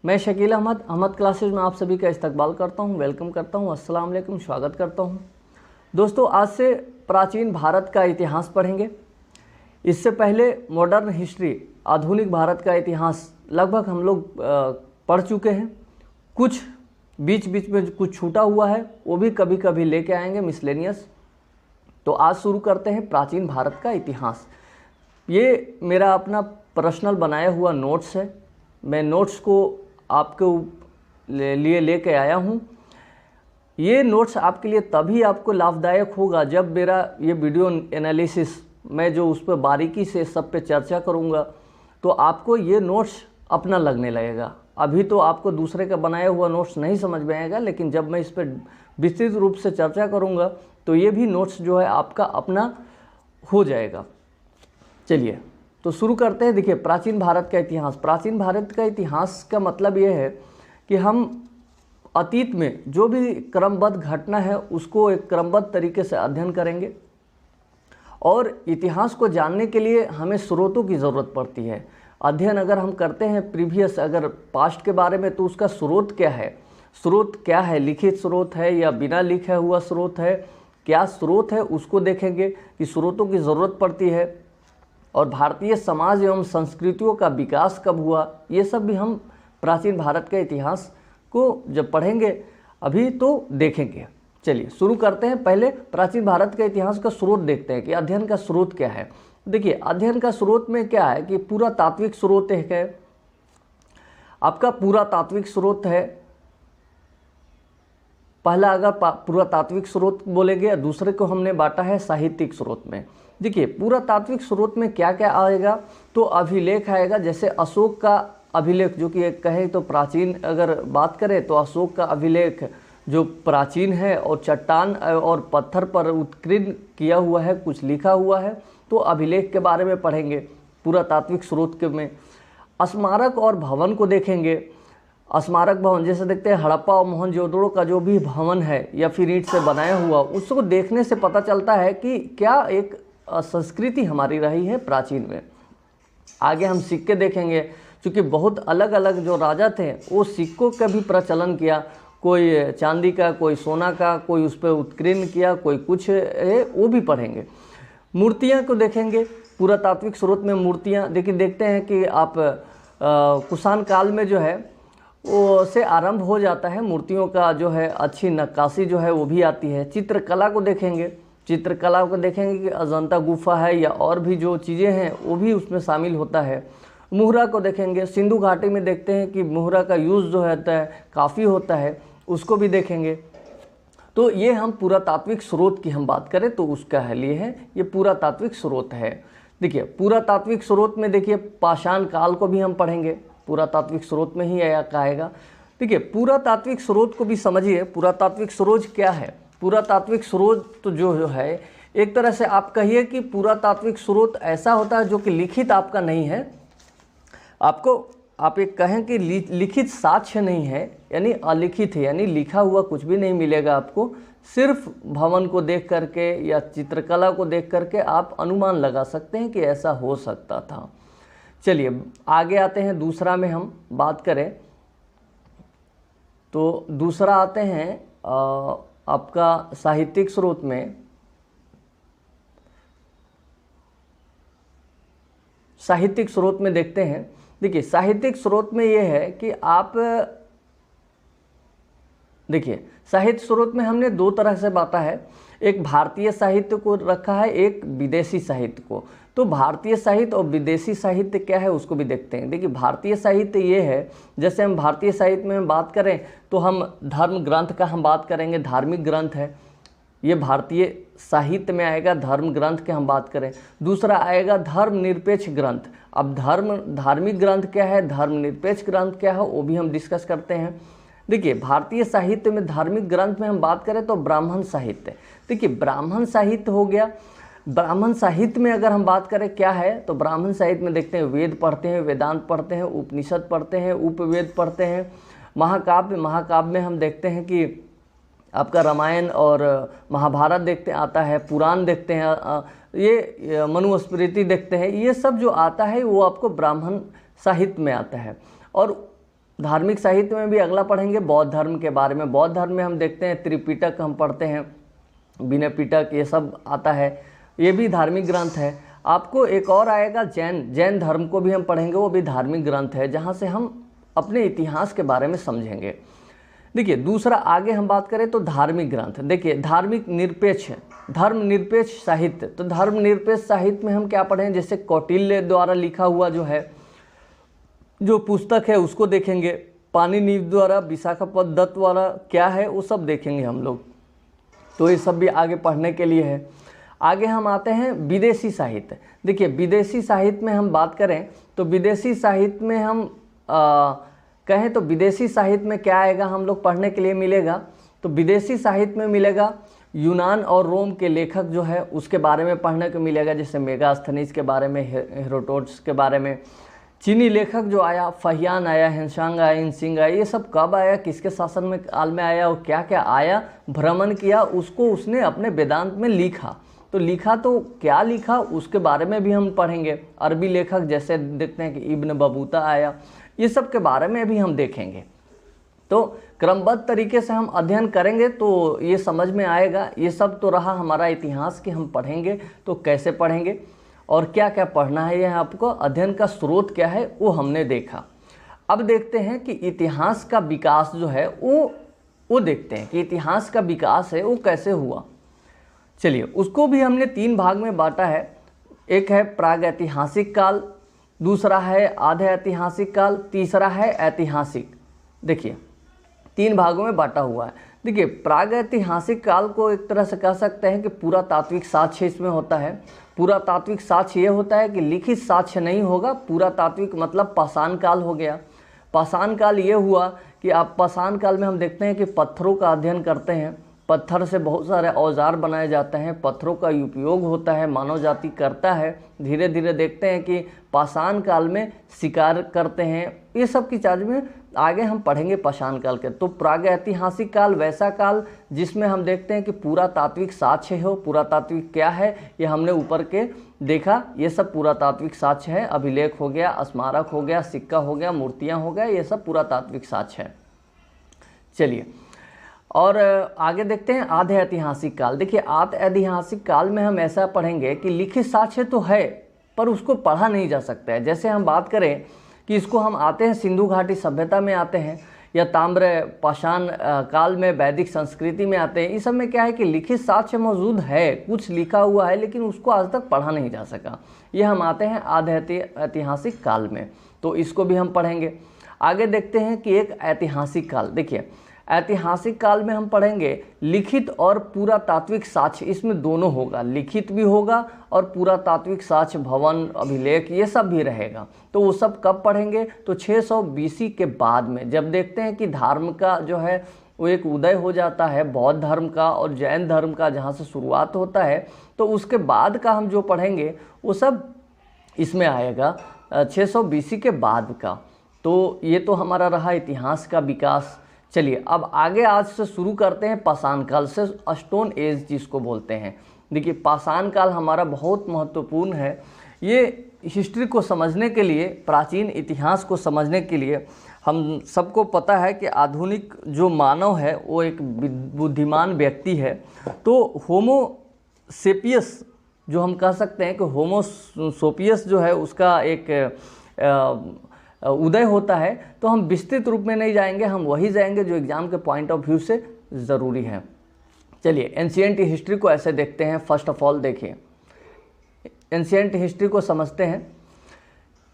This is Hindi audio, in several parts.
मैं शकील अहमद क्लासेज में आप सभी का इस्तकबाल करता हूं, वेलकम करता हूं, अस्सलाम वालेकुम, स्वागत करता हूं। दोस्तों, आज से प्राचीन भारत का इतिहास पढ़ेंगे। इससे पहले मॉडर्न हिस्ट्री, आधुनिक भारत का इतिहास लगभग हम लोग पढ़ चुके हैं। कुछ बीच बीच में कुछ छूटा हुआ है, वो भी कभी कभी लेके आएंगे मिसलेनियस। तो आज शुरू करते हैं प्राचीन भारत का इतिहास। ये मेरा अपना पर्सनल बनाया हुआ नोट्स है। मैं नोट्स को आपके लिए लेके आया हूँ। ये नोट्स आपके लिए तभी आपको लाभदायक होगा जब मेरा ये वीडियो एनालिसिस, मैं जो उस पर बारीकी से सब पे चर्चा करूँगा, तो आपको ये नोट्स अपना लगने लगेगा। अभी तो आपको दूसरे का बनाया हुआ नोट्स नहीं समझ में आएगा, लेकिन जब मैं इस पर विस्तृत रूप से चर्चा करूँगा तो ये भी नोट्स जो है आपका अपना हो जाएगा। चलिए तो शुरू करते हैं। देखिए, प्राचीन भारत का इतिहास। प्राचीन भारत का इतिहास का मतलब ये है कि हम अतीत में जो भी क्रमबद्ध घटना है उसको एक क्रमबद्ध तरीके से अध्ययन करेंगे। और इतिहास को जानने के लिए हमें स्रोतों की ज़रूरत पड़ती है। अध्ययन अगर हम करते हैं प्रीवियस, अगर पास्ट के बारे में, तो उसका स्रोत क्या है, स्रोत क्या है, लिखित स्रोत है या बिना लिखा हुआ स्रोत है, क्या स्रोत है, उसको देखेंगे कि स्रोतों की ज़रूरत पड़ती है। और भारतीय समाज एवं संस्कृतियों का विकास कब हुआ, ये सब भी हम प्राचीन भारत के इतिहास को जब पढ़ेंगे अभी तो देखेंगे। चलिए शुरू करते हैं। पहले प्राचीन भारत के इतिहास का स्रोत देखते हैं कि अध्ययन का स्रोत क्या है। देखिए, अध्ययन का स्रोत में क्या है कि पूरा तात्विक स्रोत है। आपका पूरा तात्विक स्रोत है। पहला अगर पूरा तात्विक स्रोत बोलेंगे, दूसरे को हमने बांटा है साहित्यिक स्रोत में। देखिए, पूरा तात्विक स्रोत में क्या क्या आएगा, तो अभिलेख आएगा। जैसे अशोक का अभिलेख, जो कि एक कहे तो प्राचीन, अगर बात करें तो अशोक का अभिलेख जो प्राचीन है और चट्टान और पत्थर पर उत्कीर्ण किया हुआ है, कुछ लिखा हुआ है, तो अभिलेख के बारे में पढ़ेंगे पूरा तात्विक स्रोत के में। स्मारक और भवन को देखेंगे। स्मारक भवन जैसे देखते हैं हड़प्पा और मोहनजोदड़ो का जो भी भवन है या फिर ईंट से बनाया हुआ, उसको देखने से पता चलता है कि क्या एक संस्कृति हमारी रही है प्राचीन में। आगे हम सिक्के देखेंगे, क्योंकि बहुत अलग अलग जो राजा थे वो सिक्कों का भी प्रचलन किया। कोई चांदी का, कोई सोना का, कोई उस पर उत्कीर्ण किया, कोई कुछ है, वो भी पढ़ेंगे। मूर्तियाँ को देखेंगे। पूरा तात्विक स्रोत में मूर्तियाँ देखते हैं कि आप कुषाण काल में जो है वो से आरंभ हो जाता है मूर्तियों का, जो है अच्छी नक्काशी जो है वो भी आती है। चित्रकला को देखेंगे। चित्रकला को देखेंगे कि अजंता गुफा है या और भी जो चीज़ें हैं वो भी उसमें शामिल होता है। मुहरा को देखेंगे। सिंधु घाटी में देखते हैं कि मुहरा का यूज़ जो होता है काफ़ी होता है, उसको भी देखेंगे। तो ये हम पूरा तात्विक स्रोत की हम बात करें तो उसका है लिए है, ये पूरा तात्विक स्रोत है। देखिए, पूरा तात्विक स्रोत में देखिए पाषाण काल को भी हम पढ़ेंगे, पूरा तात्विक स्रोत में ही आएगा। देखिए, पूरा तात्विक स्रोत को भी समझिए। पूरा तात्विक स्रोत क्या है? पूरा तात्विक स्रोत तो जो है, एक तरह से आप कहिए कि पूरा तात्विक स्रोत ऐसा होता है जो कि लिखित आपका नहीं है। आप एक कहें कि लिखित साक्ष्य नहीं है, यानी अलिखित है, यानी लिखा हुआ कुछ भी नहीं मिलेगा आपको। सिर्फ भवन को देख करके या चित्रकला को देख करके आप अनुमान लगा सकते हैं कि ऐसा हो सकता था। चलिए आगे आते हैं। दूसरा में हम बात करें तो दूसरा आते हैं आपका साहित्यिक स्रोत में। साहित्यिक स्रोत में देखते हैं। देखिए, साहित्यिक स्रोत में ये है कि आप देखिए, साहित्य स्रोत में हमने दो तरह से बांटा है। एक भारतीय साहित्य को रखा है, एक विदेशी साहित्य को। तो भारतीय साहित्य और विदेशी साहित्य क्या है उसको भी देखते हैं। देखिए, भारतीय साहित्य ये है, जैसे हम भारतीय साहित्य में बात करें तो हम धर्म ग्रंथ का हम बात करेंगे, धार्मिक ग्रंथ है, ये भारतीय साहित्य में आएगा। धर्म ग्रंथ के हम बात करें। दूसरा आएगा धर्मनिरपेक्ष ग्रंथ। अब धार्मिक ग्रंथ क्या है, धर्मनिरपेक्ष ग्रंथ क्या है, वो भी हम डिस्कस करते हैं। देखिए, भारतीय साहित्य में धार्मिक ग्रंथ में हम बात करें तो ब्राह्मण साहित्य। देखिए, ब्राह्मण साहित्य हो गया। ब्राह्मण साहित्य में अगर हम बात करें क्या है, तो ब्राह्मण साहित्य में देखते हैं वेद पढ़ते हैं, वेदांत पढ़ते हैं, उपनिषद पढ़ते हैं, उपवेद पढ़ते हैं, महाकाव्य में हम देखते हैं कि आपका रामायण और महाभारत देखते आता है, पुराण देखते हैं, ये मनुस्मृति देखते हैं। ये सब जो आता है वो आपको ब्राह्मण साहित्य में आता है। और धार्मिक साहित्य में भी अगला पढ़ेंगे बौद्ध धर्म के बारे में। बौद्ध धर्म में हम देखते हैं त्रिपिटक हम पढ़ते हैं, विनय पिटक, ये सब आता है, ये भी धार्मिक ग्रंथ है। आपको एक और आएगा जैन धर्म को भी हम पढ़ेंगे, वो भी धार्मिक ग्रंथ है, जहाँ से हम अपने इतिहास के बारे में समझेंगे। देखिए दूसरा आगे हम बात करें तो धार्मिक ग्रंथ, देखिए धार्मिक निरपेक्ष, धर्म निरपेक्ष साहित्य। तो धर्म निरपेक्ष साहित्य में हम क्या पढ़ें, जैसे कौटिल्य द्वारा लिखा हुआ जो पुस्तक है उसको देखेंगे, पाणिनि द्वारा, विशाखापत्तनम द्वारा क्या है वो सब देखेंगे हम लोग। तो ये सब भी आगे पढ़ने के लिए है। आगे हम आते हैं विदेशी साहित्य। देखिए विदेशी साहित्य में हम बात करें तो विदेशी साहित्य में हम कहें तो विदेशी साहित्य में क्या आएगा हम लोग पढ़ने के लिए मिलेगा, तो विदेशी साहित्य में मिलेगा यूनान और रोम के लेखक जो है उसके बारे में पढ़ने को मिलेगा, जैसे मेगास्थनीज के बारे में, हेरोडोटस के बारे में। चीनी लेखक जो आया, फहियान आया, हेनसांग आया, इनसिंग आया, ये सब कब आया, किसके शासन में काल में आया और क्या क्या आया, भ्रमण किया, उसको उसने अपने वेदांत में लिखा। तो लिखा तो क्या लिखा उसके बारे में भी हम पढ़ेंगे। अरबी लेखक जैसे देखते हैं कि इब्न बतूता आया, ये सब के बारे में भी हम देखेंगे। तो क्रमबद्ध तरीके से हम अध्ययन करेंगे तो ये समझ में आएगा। ये सब तो रहा हमारा इतिहास कि हम पढ़ेंगे तो कैसे पढ़ेंगे और क्या क्या पढ़ना है, यह आपको अध्ययन का स्रोत क्या है वो हमने देखा। अब देखते हैं कि इतिहास का विकास जो है वो देखते हैं कि इतिहास का विकास है वो कैसे हुआ। चलिए उसको भी हमने 3 भाग में बांटा है। एक है प्रागैतिहासिक काल, दूसरा है आधे ऐतिहासिक काल, तीसरा है ऐतिहासिक। देखिए 3 भागों में बांटा हुआ है। देखिए प्रागैतिहासिक काल को एक तरह से कह सकते हैं कि पुरातात्विक साक्ष्य इसमें होता है। पुरातात्विक साक्ष्य ये होता है कि लिखित साक्ष्य नहीं होगा। पुरातात्विक मतलब पाषाण काल हो गया। पाषाण काल ये हुआ कि आप पाषाण काल में हम देखते हैं कि पत्थरों का अध्ययन करते हैं, पत्थर से बहुत सारे औजार बनाए जाते हैं, पत्थरों का उपयोग होता है, मानव जाति करता है। धीरे धीरे देखते हैं कि पाषाण काल में शिकार करते हैं, ये सब की चीज़ में आगे हम पढ़ेंगे पाषाण काल के। तो प्रागैतिहासिक काल वैसा काल जिसमें हम देखते हैं कि पुरातात्विक साक्ष्य हो। पुरातात्विक क्या है ये हमने ऊपर के देखा, ये सब पुरातात्विक साक्ष्य है। अभिलेख हो गया, स्मारक हो गया, सिक्का हो गया, मूर्तियाँ हो गया, ये सब पुरातात्विक साक्ष्य है। चलिए और आगे देखते हैं आधे ऐतिहासिक काल। देखिए आधे ऐतिहासिक काल में हम ऐसा पढ़ेंगे कि लिखित साक्ष्य तो है पर उसको पढ़ा नहीं जा सकता है। जैसे हम बात करें कि इसको हम आते हैं सिंधु घाटी सभ्यता में आते हैं या ताम्र पाषाण काल में वैदिक संस्कृति में आते हैं। इस सब में क्या है कि लिखित साक्ष्य मौजूद है, कुछ लिखा हुआ है लेकिन उसको आज तक पढ़ा नहीं जा सका। ये हम आते हैं आधे ऐतिहासिक काल में, तो इसको भी हम पढ़ेंगे। आगे देखते हैं कि एक ऐतिहासिक काल। देखिए ऐतिहासिक काल में हम पढ़ेंगे लिखित और पुरातात्विक साक्ष्य, इसमें दोनों होगा, लिखित भी होगा और पुरातात्विक साक्ष्य, भवन, अभिलेख, ये सब भी रहेगा। तो वो सब कब पढ़ेंगे, तो 600 BC के बाद में, जब देखते हैं कि धर्म का जो है वो एक उदय हो जाता है, बौद्ध धर्म का और जैन धर्म का जहाँ से शुरुआत होता है, तो उसके बाद का हम जो पढ़ेंगे वो सब इसमें आएगा 600 BC के बाद का। तो ये तो हमारा रहा इतिहास का विकास। चलिए अब आगे आज से शुरू करते हैं पाषाण काल से, स्टोन एज जिसको बोलते हैं। देखिए पाषाण काल हमारा बहुत महत्वपूर्ण है। ये हिस्ट्री को समझने के लिए, प्राचीन इतिहास को समझने के लिए, हम सबको पता है कि आधुनिक जो मानव है वो एक बुद्धिमान व्यक्ति है। तो होमो सेपियस जो हम कह सकते हैं कि होमो सोपियस जो है उसका एक उदय होता है। तो हम विस्तृत रूप में नहीं जाएंगे, हम वही जाएंगे जो एग्जाम के पॉइंट ऑफ व्यू से ज़रूरी है। चलिए एंशिएंट हिस्ट्री को ऐसे देखते हैं। फर्स्ट ऑफ ऑल देखिए एंशिएंट हिस्ट्री को समझते हैं।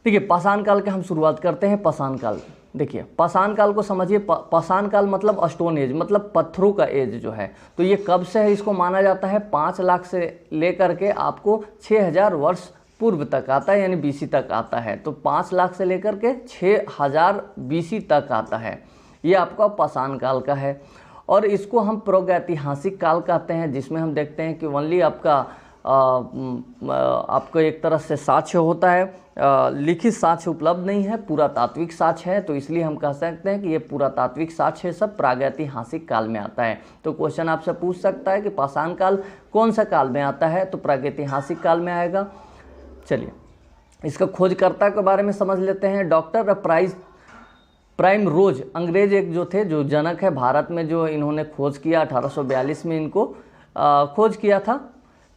देखिए पाषाण काल के हम शुरुआत करते हैं। पाषाण काल, देखिए पाषाण काल को समझिए। पाषाण काल मतलब स्टोन एज, मतलब पत्थरों का एज जो है। तो ये कब से है, इसको माना जाता है 5 लाख से लेकर के आपको 6000 वर्ष पूर्व तक आता है, यानी BC तक आता है। तो 5 लाख से लेकर के 6000 BC तक आता है, ये आपका पाषाण काल का है। और इसको हम प्रागैतिहासिक काल कहते हैं, जिसमें हम देखते हैं कि ओनली आपको एक तरह से साक्ष्य होता है, लिखित साक्ष्य उपलब्ध नहीं है, पुरातात्विक साक्ष्य है। तो इसलिए हम कह सकते हैं कि ये पुरातात्विक साक्ष्य सब प्रागैतिहासिक काल में आता है। तो क्वेश्चन आपसे पूछ सकता है कि पाषाण काल कौन सा काल में आता है, तो प्रागैतिहासिक काल में आएगा। चलिए इसका खोजकर्ता के बारे में समझ लेते हैं। डॉक्टर प्राइस प्राइम रोज अंग्रेज एक जो थे, जो जनक है भारत में, जो इन्होंने खोज किया 1842 में इनको खोज किया था।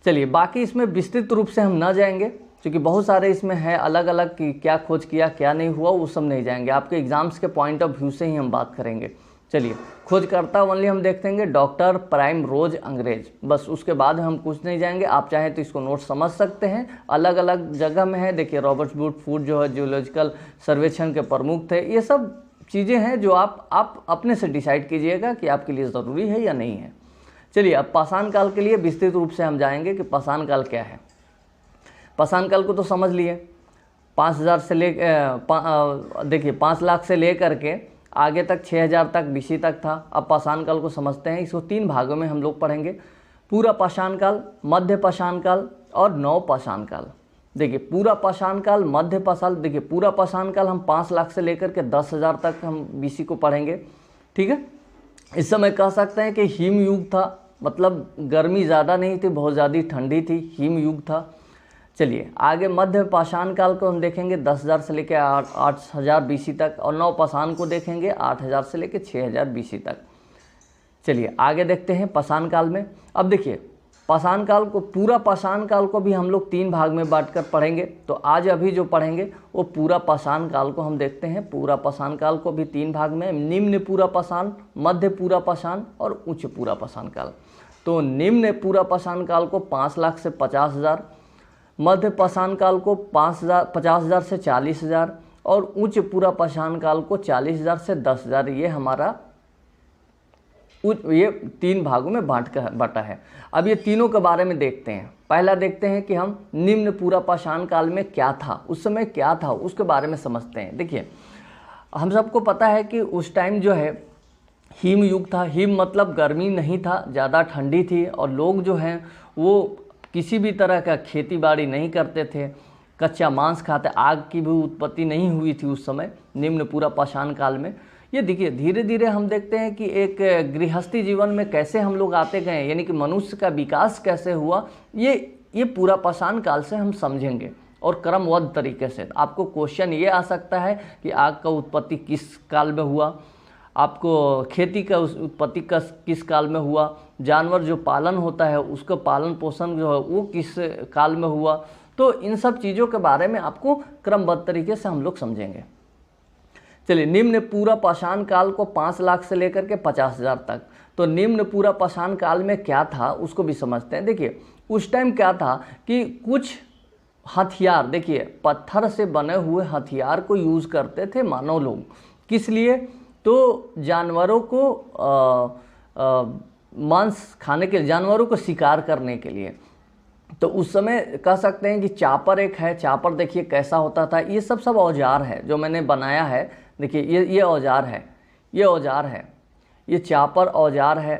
चलिए बाकी इसमें विस्तृत रूप से हम ना जाएंगे, क्योंकि बहुत सारे इसमें है अलग अलग कि क्या खोज किया क्या नहीं हुआ, वो सब नहीं जाएंगे। आपके एग्जाम्स के पॉइंट ऑफ व्यू से ही हम बात करेंगे। चलिए खोजकर्ता ओनली हम देखेंगे डॉक्टर प्राइम रोज अंग्रेज, बस उसके बाद हम कुछ नहीं जाएंगे। आप चाहें तो इसको नोट समझ सकते हैं, अलग अलग जगह में है। देखिए रॉबर्ट वुड जो है जियोलॉजिकल सर्वेक्षण के प्रमुख थे। ये सब चीज़ें हैं जो आप अपने से डिसाइड कीजिएगा कि आपके लिए ज़रूरी है या नहीं है। चलिए अब पाषाण काल के लिए विस्तृत रूप से हम जाएंगे कि पाषाण काल क्या है। पाषाण काल को तो समझ लिए, 5000 से ले देखिए 5 लाख से लेकर के आगे तक 6000 तक BC तक था। अब पाषाण काल को समझते हैं। इसको 3 भागों में हम लोग पढ़ेंगे, पूरा पाषाण काल, मध्य पाषाण काल और नव पाषाण काल। देखिए पूरा पाषाण काल, मध्य पाषाण, देखिए पूरा पाषाण काल हम 5 लाख से लेकर के 10,000 तक हम BC को पढ़ेंगे, ठीक है। इस समय कह सकते हैं कि हिम युग था, मतलब गर्मी ज़्यादा नहीं थी, बहुत ज़्यादा ठंडी थी, हिम युग था। चलिए आगे मध्य पाषाण काल को हम देखेंगे 10,000 से लेकर 8,000 BC तक, और नव पाषाण को देखेंगे 8,000 से लेकर 6,000 BC तक। चलिए आगे देखते हैं पाषाण काल में। अब देखिए पाषाण काल को, पूरा पाषाण काल को भी हम लोग 3 भाग में बांटकर पढ़ेंगे। तो आज अभी जो पढ़ेंगे वो पूरा पाषाण काल को हम देखते हैं। पूरा पाषाण काल को भी 3 भाग में, निम्न पूरा पाषाण, मध्य पूरा पाषाण और उच्च पूरा पाषाण काल। तो निम्न पूरा पाषाण काल को 5 लाख से 50,000, मध्य पाषाण काल को 50,000 से 40,000 और उच्च पूरा पाषाण काल को 40,000 से 10,000। ये हमारा ये 3 भागों में बांटा है। अब ये तीनों के बारे में देखते हैं। पहला देखते हैं कि हम निम्न पूरा पाषाण काल में क्या था, उस समय क्या था, उसके बारे में समझते हैं। देखिए हम सबको पता है कि उस टाइम जो है हिम युग था। हिम मतलब गर्मी नहीं था, ज़्यादा ठंडी थी, और लोग जो हैं वो किसी भी तरह का खेती बाड़ी नहीं करते थे, कच्चा मांस खाते, आग की भी उत्पत्ति नहीं हुई थी उस समय निम्न पूरा पाषाण काल में। ये देखिए धीरे धीरे हम देखते हैं कि एक गृहस्थी जीवन में कैसे हम लोग आते गए, यानी कि मनुष्य का विकास कैसे हुआ, ये पूरा पाषाण काल से हम समझेंगे और क्रमबद्ध तरीके से। आपको क्वेश्चन ये आ सकता है कि आग का उत्पत्ति किस काल में हुआ, आपको खेती का उत्पत्ति किस काल में हुआ, जानवर जो पालन होता है उसका पालन पोषण जो है वो किस काल में हुआ। तो इन सब चीज़ों के बारे में आपको क्रमबद्ध तरीके से हम लोग समझेंगे। चलिए निम्न पूरा पाषाण काल को 5 लाख से लेकर के 50,000 तक। तो निम्न पूरा पाषाण काल में क्या था उसको भी समझते हैं। देखिए उस टाइम क्या था कि कुछ हथियार, देखिए पत्थर से बने हुए हथियार को यूज़ करते थे मानव लोग। किस लिए? तो जानवरों को मांस खाने के लिए, जानवरों को शिकार करने के लिए। तो उस समय कह सकते हैं कि चापर एक है। चापर देखिए कैसा होता था। ये सब औजार है जो मैंने बनाया है। देखिए ये औजार है, ये औजार है, ये चापर औजार है,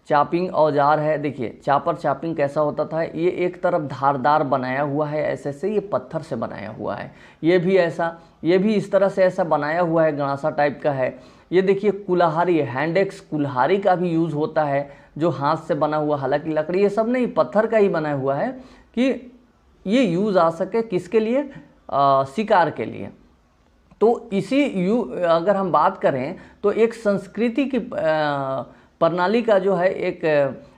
चापिंग औजार है। देखिए चापर चापिंग कैसा होता था, ये एक तरफ धारदार बनाया हुआ है ऐसे से, ये पत्थर से बनाया हुआ है। ये भी ऐसा, ये भी इस तरह से ऐसा बनाया हुआ है, गणासा टाइप का है। ये देखिए कुल्हाड़ी है, हैंडेक्स कुल्हाड़ी का भी यूज़ होता है, जो हाथ से बना हुआ, हालांकि लकड़ी ये सब नहीं, पत्थर का ही बना हुआ है कि ये यूज़ आ सके किसके लिए, शिकार के लिए। तो इसी अगर हम बात करें तो एक संस्कृति की प्रणाली का जो है एक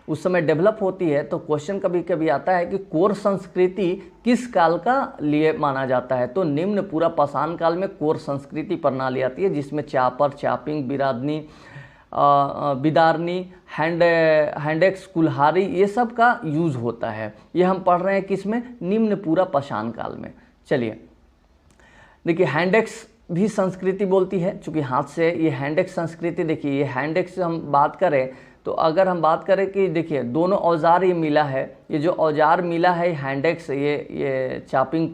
उस समय डेवलप होती है। तो क्वेश्चन कभी कभी आता है कि कोर संस्कृति किस काल का लिए माना जाता है। तो निम्न पूरा पाषाण काल में कोर संस्कृति प्रणाली आती है, जिसमें चापर, चापिंग, बिदारनी, हैंडेक्स, कुल्हाड़ी, ये सब का यूज़ होता है। ये हम पढ़ रहे हैं किसमें, निम्न पूरा पाषाण काल में। चलिए देखिए हैंडेक्स भी संस्कृति बोलती है, चूँकि हाथ से ये हैंडेक्स संस्कृति। देखिए ये हैंडेक्स हम बात करें तो अगर हम बात करें कि देखिए दोनों औजार ये मिला है, ये जो औजार मिला है हैंडेक्स, ये चापिंग,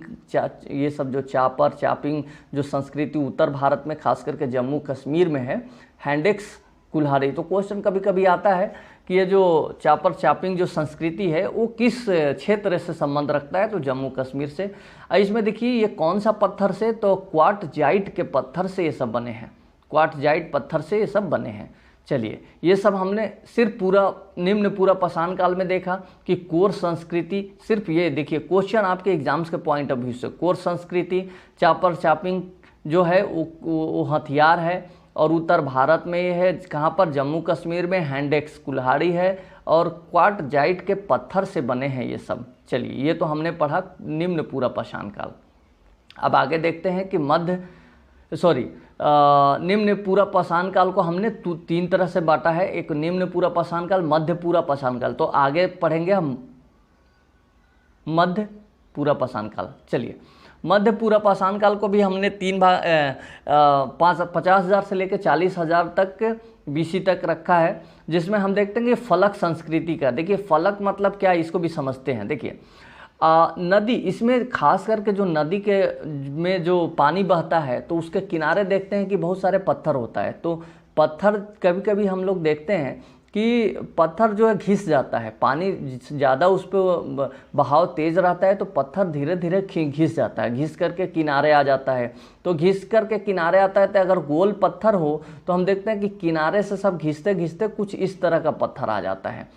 ये सब जो चापर चापिंग जो संस्कृति उत्तर भारत में खास करके जम्मू कश्मीर में है, हैंडेक्स कुल्हाड़ी। तो क्वेश्चन कभी कभी आता है कि ये जो चापर चापिंग जो संस्कृति है वो किस क्षेत्र से संबंध रखता है, तो जम्मू कश्मीर से। इसमें देखिए ये कौन सा पत्थर से, तो क्वार्टजाइट के पत्थर से ये सब बने हैं, क्वार्टजाइट पत्थर से ये सब बने हैं। चलिए ये सब हमने सिर्फ पूरा निम्न पूरा पाषाण काल में देखा कि कोर संस्कृति, सिर्फ ये देखिए क्वेश्चन आपके एग्जाम्स के पॉइंट ऑफ व्यू से, कोर संस्कृति, चापर चापिंग जो है वो हथियार है, और उत्तर भारत में ये है कहाँ पर, जम्मू कश्मीर में हैंडेक्स कुल्हाड़ी है और क्वार्टजाइट के पत्थर से बने हैं ये सब। चलिए ये तो हमने पढ़ा निम्न पूरा पाषाण काल। अब आगे देखते हैं कि निम्न पूरा पाषाण काल को हमने 3 तरह से बांटा है, एक निम्न पूरा पाषाण काल, मध्य पूरा पाषाण काल। तो आगे पढ़ेंगे हम मध्य पूरा पाषाण काल। चलिए मध्य पूरा पाषाण काल को भी हमने 3 भाग 50,000 से लेकर 40,000 तक BC तक रखा है, जिसमें हम देखते हैं कि फलक संस्कृति का। देखिए फलक मतलब क्या है, इसको भी समझते हैं। देखिए नदी, इसमें खास करके जो नदी के में जो पानी बहता है तो उसके किनारे देखते हैं कि बहुत सारे पत्थर होता है। तो पत्थर कभी कभी हम लोग देखते हैं कि पत्थर जो है घिस जाता है, पानी ज़्यादा उस पर बहाव तेज़ रहता है तो पत्थर धीरे धीरे घिस जाता है, घिस करके किनारे आ जाता है। तो घिस करके किनारे आता है तो अगर गोल पत्थर हो तो हम देखते हैं कि किनारे से सब घिसते घिसते कुछ इस तरह का पत्थर आ जाता है।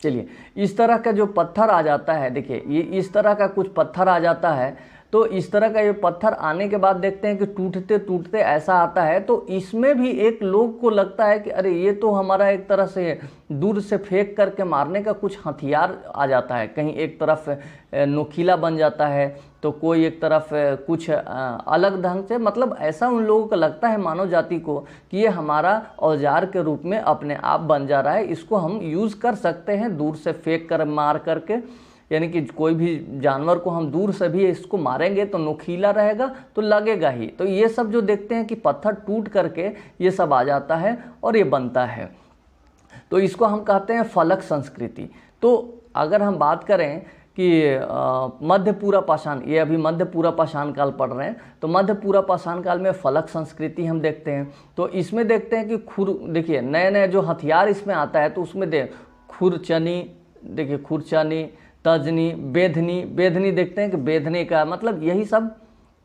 चलिए इस तरह का जो पत्थर आ जाता है, देखिए ये इस तरह का कुछ पत्थर आ जाता है। तो इस तरह का ये पत्थर आने के बाद देखते हैं कि टूटते टूटते ऐसा आता है। तो इसमें भी एक लोग को लगता है कि अरे ये तो हमारा एक तरह से दूर से फेंक करके मारने का कुछ हथियार आ जाता है, कहीं एक तरफ नोकीला बन जाता है तो कोई एक तरफ कुछ अलग ढंग से, मतलब ऐसा उन लोगों को लगता है मानव जाति को कि ये हमारा औजार के रूप में अपने आप बन जा रहा है, इसको हम यूज़ कर सकते हैं दूर से फेंक कर मार करके। यानी कि कोई भी जानवर को हम दूर से भी इसको मारेंगे तो नोकीला रहेगा तो लगेगा ही। तो ये सब जो देखते हैं कि पत्थर टूट करके ये सब आ जाता है और ये बनता है, तो इसको हम कहते हैं फलक संस्कृति। तो अगर हम बात करें कि मध्य पूरा पाषाण, ये अभी मध्य पूरा पाषाण काल पढ़ रहे हैं, तो मध्य पूरा पाषाण काल में फलक संस्कृति हम देखते हैं। तो इसमें देखते हैं कि देखिए नए नए जो हथियार इसमें आता है तो उसमें खुरचनी, देखिए खुरचनी, तजनी, बेधनी देखते हैं कि बेधने का मतलब यही सब।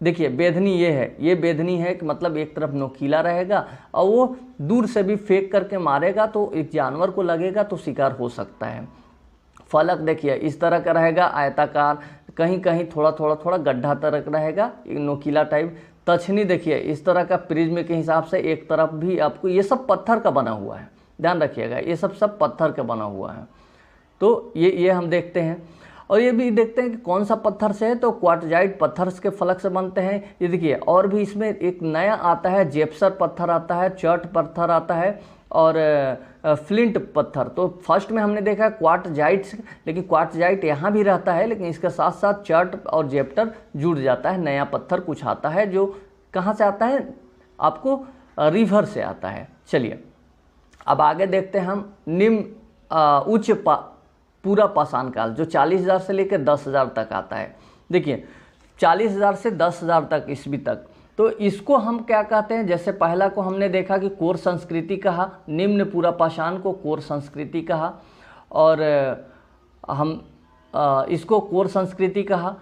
देखिए बेधनी ये है, ये बेधनी है कि मतलब एक तरफ नोकीला रहेगा और वो दूर से भी फेंक करके मारेगा तो एक जानवर को लगेगा तो शिकार हो सकता है। फलक देखिए इस तरह का रहेगा, आयताकार, कहीं कहीं थोड़ा गड्ढा तरह रहेगा, एक नोकीला टाइप। तछनी देखिए इस तरह का प्रिज्म के हिसाब से एक तरफ भी आपको, ये सब पत्थर का बना हुआ है, ध्यान रखिएगा ये सब पत्थर का बना हुआ है। तो ये हम देखते हैं। और ये भी देखते हैं कि कौन सा पत्थर से है, तो क्वार्टजाइट पत्थर के फलक से बनते हैं। ये देखिए और भी इसमें एक नया आता है, जेप्सर पत्थर आता है, चर्ट पत्थर आता है और फ्लिंट पत्थर। तो फर्स्ट में हमने देखा क्वार्टजाइट, लेकिन क्वार्टजाइट यहाँ भी रहता है लेकिन इसके साथ साथ चर्ट और जेप्टर जुड़ जाता है, नया पत्थर कुछ आता है जो कहाँ से आता है, आपको रिवर से आता है। चलिए अब आगे देखते हैं हम निम्न उच्च पूरा पाषाण काल जो 40,000 से लेकर 10,000 तक आता है। देखिए 40,000 से 10,000 तक ईस्वी तक, तो इसको हम क्या कहते हैं, जैसे पहला को हमने देखा कि कोर संस्कृति कहा, निम्न पूरा पाषाण को कोर संस्कृति कहा और हम इसको कोर संस्कृति कहा।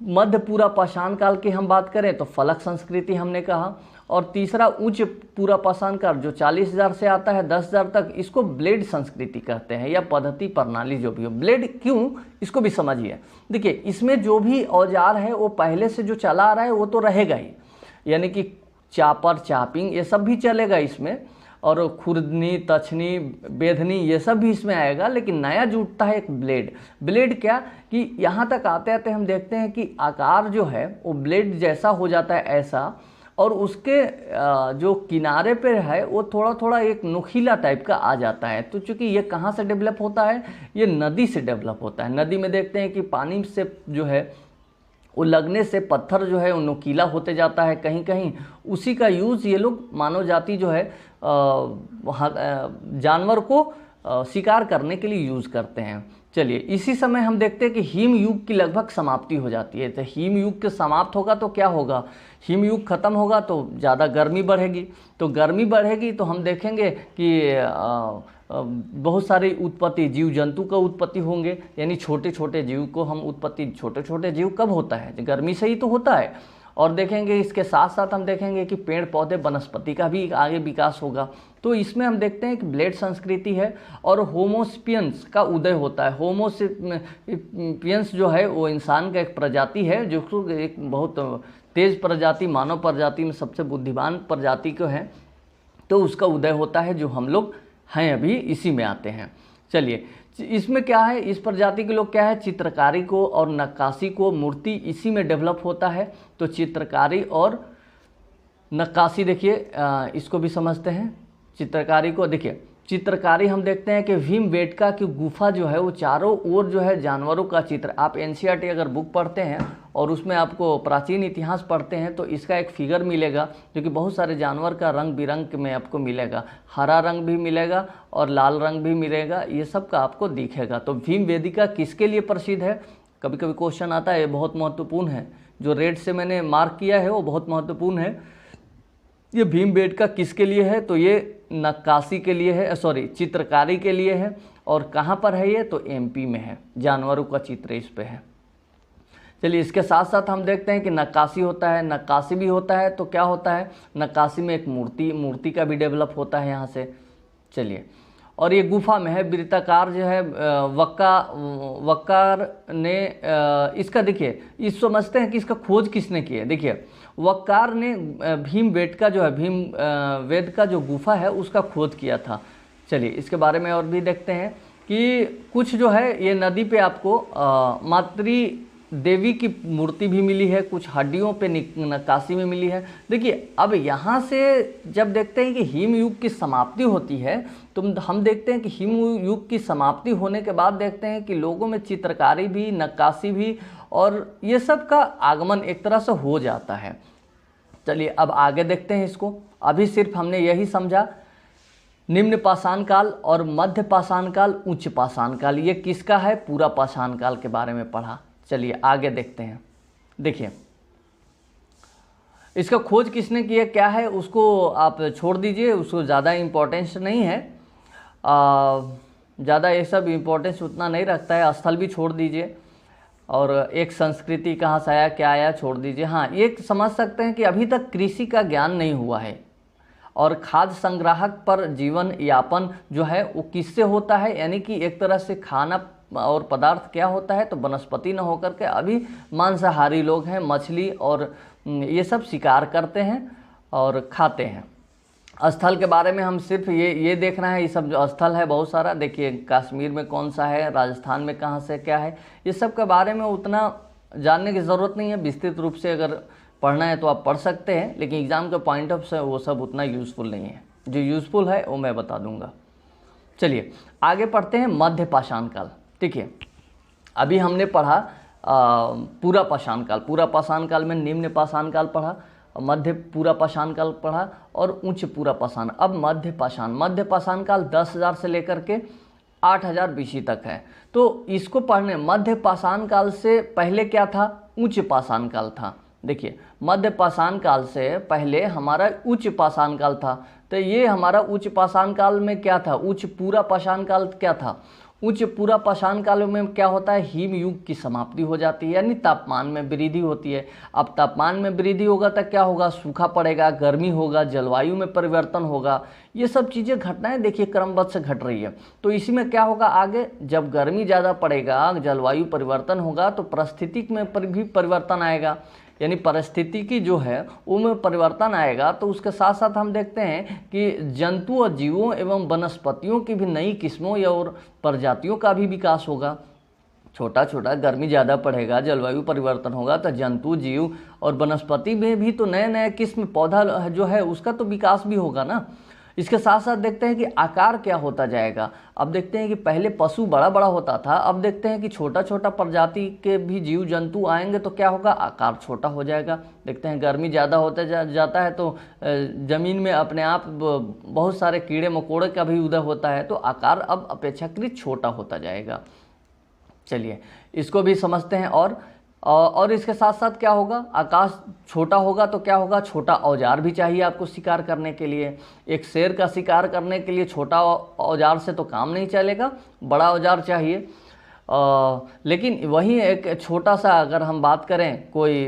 मध्य पूरा पाषाण काल की हम बात करें तो फलक संस्कृति हमने कहा। और तीसरा उच्च पूरा पाषाण काल जो 40,000 से आता है 10,000 तक, इसको ब्लेड संस्कृति कहते हैं या पद्धति प्रणाली जो भी हो। ब्लेड क्यों, इसको भी समझिए। देखिए इसमें जो भी औजार है वो पहले से जो चला आ रहा है वो तो रहेगा ही, यानी कि चापर, चापिंग ये सब भी चलेगा इसमें, और खुरदनी, तछनी, बेधनी ये सब भी इसमें आएगा। लेकिन नया जुटता है एक ब्लेड। ब्लेड क्या कि यहाँ तक आते आते हम देखते हैं कि आकार जो है वो ब्लेड जैसा हो जाता है ऐसा, और उसके जो किनारे पे है वो थोड़ा एक नुकीला टाइप का आ जाता है। तो चूँकि ये कहाँ से डेवलप होता है, ये नदी से डेवलप होता है। नदी में देखते हैं कि पानी से जो है वो लगने से पत्थर जो है वो नुकीला होते जाता है कहीं कहीं, उसी का यूज़ ये लोग मानव जाति जो है जानवर को शिकार करने के लिए यूज़ करते हैं। चलिए इसी समय हम देखते हैं कि हिम युग की लगभग समाप्ति हो जाती है। तो हिम युग के समाप्त होगा तो क्या होगा, हिम युग खत्म होगा तो ज़्यादा गर्मी बढ़ेगी। तो गर्मी बढ़ेगी तो हम देखेंगे कि बहुत सारी उत्पत्ति, जीव जंतु का उत्पत्ति होंगे, यानी छोटे छोटे जीव को हम उत्पत्ति, छोटे छोटे जीव कब होता है, गर्मी से ही तो होता है। और देखेंगे इसके साथ साथ हम देखेंगे कि पेड़ पौधे वनस्पति का भी आगे विकास होगा। तो इसमें हम देखते हैं कि ब्लेड संस्कृति है और होमोसेपियंस का उदय होता है। होमोसेपियंस जो है वो इंसान का एक प्रजाति है जो एक बहुत तेज प्रजाति, मानव प्रजाति में सबसे बुद्धिमान प्रजाति को है। तो उसका उदय होता है, जो हम लोग हैं अभी इसी में आते हैं। चलिए, इसमें क्या है, इस प्रजाति के लोग क्या है, चित्रकारी को और नक्काशी को, मूर्ति इसी में डेवलप होता है। तो चित्रकारी और नक्काशी देखिए, इसको भी समझते हैं। चित्रकारी को देखिए, चित्रकारी हम देखते हैं कि भीमबेटका की गुफा जो है वो चारों ओर जो है जानवरों का चित्र, आप एनसीईआरटी अगर बुक पढ़ते हैं और उसमें आपको प्राचीन इतिहास पढ़ते हैं तो इसका एक फिगर मिलेगा जो कि बहुत सारे जानवर का रंग बिरंग में आपको मिलेगा, हरा रंग भी मिलेगा और लाल रंग भी मिलेगा, ये सब का आपको दिखेगा। तो भीमबेटका किसके लिए प्रसिद्ध है, कभी कभी क्वेश्चन आता है, ये बहुत महत्वपूर्ण है। जो रेड से मैंने मार्क किया है वो बहुत महत्वपूर्ण है। ये भीमबेटका किसके लिए है, तो ये नक्काशी के लिए है, सॉरी चित्रकारी के लिए है। और कहाँ पर है ये, तो एमपी में है, जानवरों का चित्र इस पे है। चलिए, इसके साथ साथ हम देखते हैं कि नक्काशी होता है, नक्काशी भी होता है। तो क्या होता है, नक्काशी में एक मूर्ति का भी डेवलप होता है यहाँ से। चलिए, और ये गुफा में है, वृत्ताकार जो है, वक्कार ने इसका देखिए, इस समझते हैं कि इसका खोज किसने की है। देखिए, वक्कार ने भीमबेटका जो है, भीमबेटका जो गुफा है उसका खोज किया था। चलिए, इसके बारे में और भी देखते हैं कि कुछ जो है ये नदी पे आपको मातृ देवी की मूर्ति भी मिली है, कुछ हड्डियों पे नक्काशी में मिली है। देखिए, अब यहाँ से जब देखते हैं कि हिम युग की समाप्ति होती है, तो हम देखते हैं कि हिम युग की समाप्ति होने के बाद देखते हैं कि लोगों में चित्रकारी भी, नक्काशी भी और ये सब का आगमन एक तरह से हो जाता है। चलिए, अब आगे देखते हैं इसको। अभी सिर्फ हमने यही समझा, निम्न पाषाण काल और मध्य पाषाण काल, उच्च पाषाण काल, ये किसका है, पूरा पाषाण काल के बारे में पढ़ा। चलिए आगे देखते हैं। देखिए, इसका खोज किसने किया, क्या है, उसको आप छोड़ दीजिए, उसको ज़्यादा इम्पोर्टेंस नहीं है, ज़्यादा ये सब इम्पोर्टेंस उतना नहीं रखता है। स्थल भी छोड़ दीजिए, और एक संस्कृति कहाँ से आया, क्या आया, छोड़ दीजिए। हाँ, ये समझ सकते हैं कि अभी तक कृषि का ज्ञान नहीं हुआ है, और खाद्य संग्राहक पर जीवन यापन जो है वो किससे होता है, यानी कि एक तरह से खाना और पदार्थ क्या होता है, तो वनस्पति न होकर के अभी मांसाहारी लोग हैं, मछली और ये सब शिकार करते हैं और खाते हैं। स्थल के बारे में हम सिर्फ ये देखना है, ये सब जो स्थल है बहुत सारा, देखिए कश्मीर में कौन सा है, राजस्थान में कहाँ से क्या है, ये सब के बारे में उतना जानने की ज़रूरत नहीं है। विस्तृत रूप से अगर पढ़ना है तो आप पढ़ सकते हैं, लेकिन एग्ज़ाम के पॉइंट ऑफ से वो सब उतना यूज़फुल नहीं है। जो यूज़फुल है वो मैं बता दूंगा। चलिए आगे पढ़ते हैं मध्य पाषाण काल। ठीक है, अभी हमने पढ़ा पूरा पाषाण काल, पूरा पाषाण काल में निम्न पाषाण काल पढ़ा, मध्य पूरा पाषाण काल पढ़ा और उच्च पूरा पाषाण। अब मध्य पाषाण काल 10,000 से लेकर के 8,000 BC तक है। तो इसको पढ़ने, मध्य पाषाण काल से पहले क्या था, उच्च पाषाण काल था। देखिए, मध्य पाषाण काल से पहले हमारा उच्च पाषाण काल था। तो ये हमारा उच्च पाषाण काल में क्या था, उच्च पूरा पाषाण काल क्या था, उच्च पूरा पाषाण काल में क्या होता है, हिम युग की समाप्ति हो जाती है, यानी तापमान में वृद्धि होती है। अब तापमान में वृद्धि होगा तो क्या होगा, सूखा पड़ेगा, गर्मी होगा, जलवायु में परिवर्तन होगा, ये सब चीज़ें घटनाएं देखिए क्रमबद्ध से घट रही है। तो इसी में क्या होगा, आगे जब गर्मी ज़्यादा पड़ेगा, जलवायु परिवर्तन होगा, तो पारिस्थितिक में भी परिवर्तन आएगा, यानी परिस्थितिकी जो है उनमें परिवर्तन आएगा। तो उसके साथ साथ हम देखते हैं कि जंतु और जीवों एवं वनस्पतियों की भी नई किस्मों या और प्रजातियों का भी विकास होगा। छोटा छोटा गर्मी ज़्यादा पड़ेगा, जलवायु परिवर्तन होगा, तो जंतु जीव और वनस्पति में भी तो नए नए किस्म पौधा जो है उसका तो विकास भी होगा ना। इसके साथ साथ देखते हैं कि आकार क्या होता जाएगा। अब देखते हैं कि पहले पशु बड़ा बड़ा होता था, अब देखते हैं कि छोटा छोटा प्रजाति के भी जीव जंतु आएंगे तो क्या होगा, आकार छोटा हो जाएगा। देखते हैं गर्मी ज़्यादा होते जाता है तो ज़मीन में अपने आप बहुत सारे कीड़े मकोड़े का भी उदय होता है, तो आकार अब अपेक्षाकृत छोटा होता जाएगा। चलिए इसको भी समझते हैं। और इसके साथ साथ क्या होगा, आकाश छोटा होगा तो क्या होगा, छोटा औजार भी चाहिए आपको शिकार करने के लिए। एक शेर का शिकार करने के लिए छोटा औजार से तो काम नहीं चलेगा, बड़ा औजार चाहिए। लेकिन वहीं एक छोटा सा अगर हम बात करें, कोई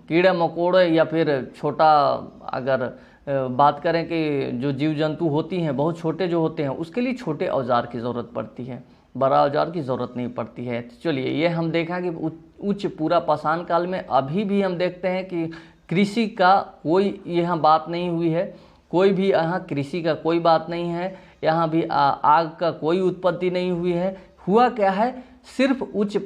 कीड़े मकोड़े या फिर छोटा अगर बात करें कि जो जीव जंतु होती हैं बहुत छोटे जो होते हैं, उसके लिए छोटे औजार की ज़रूरत पड़ती है, बड़ा औजार की ज़रूरत नहीं पड़ती है। तो चलिए ये हम देखा कि उच्च पूरा पाषाण काल में अभी भी हम देखते हैं कि कृषि का कोई यहाँ बात नहीं हुई है, कोई भी यहाँ कृषि का कोई बात नहीं है, यहाँ भी आग का कोई उत्पत्ति नहीं हुई है। हुआ क्या है, सिर्फ उच्च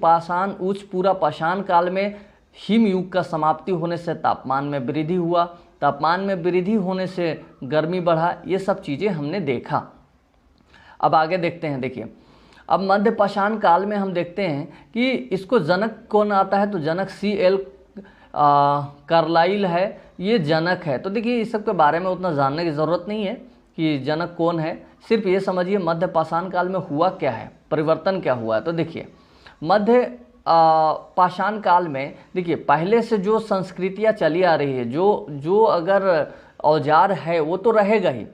पूरा पाषाण काल में हिम युग का समाप्ति होने से तापमान में वृद्धि हुआ, तापमान में वृद्धि होने से गर्मी बढ़ा, ये सब चीज़ें हमने देखा। अब आगे देखते हैं। देखिए अब मध्य पाषाण काल में हम देखते हैं कि इसको जनक कौन आता है, तो जनक C.L. कार्लाइल है, ये जनक है। तो देखिए इस सब के बारे में उतना जानने की ज़रूरत नहीं है कि जनक कौन है, सिर्फ ये समझिए मध्य पाषाण काल में हुआ क्या है, परिवर्तन क्या हुआ है। तो देखिए मध्य पाषाण काल में देखिए पहले से जो संस्कृतियाँ चली आ रही है, जो अगर औजार है वो तो रहेगा ही,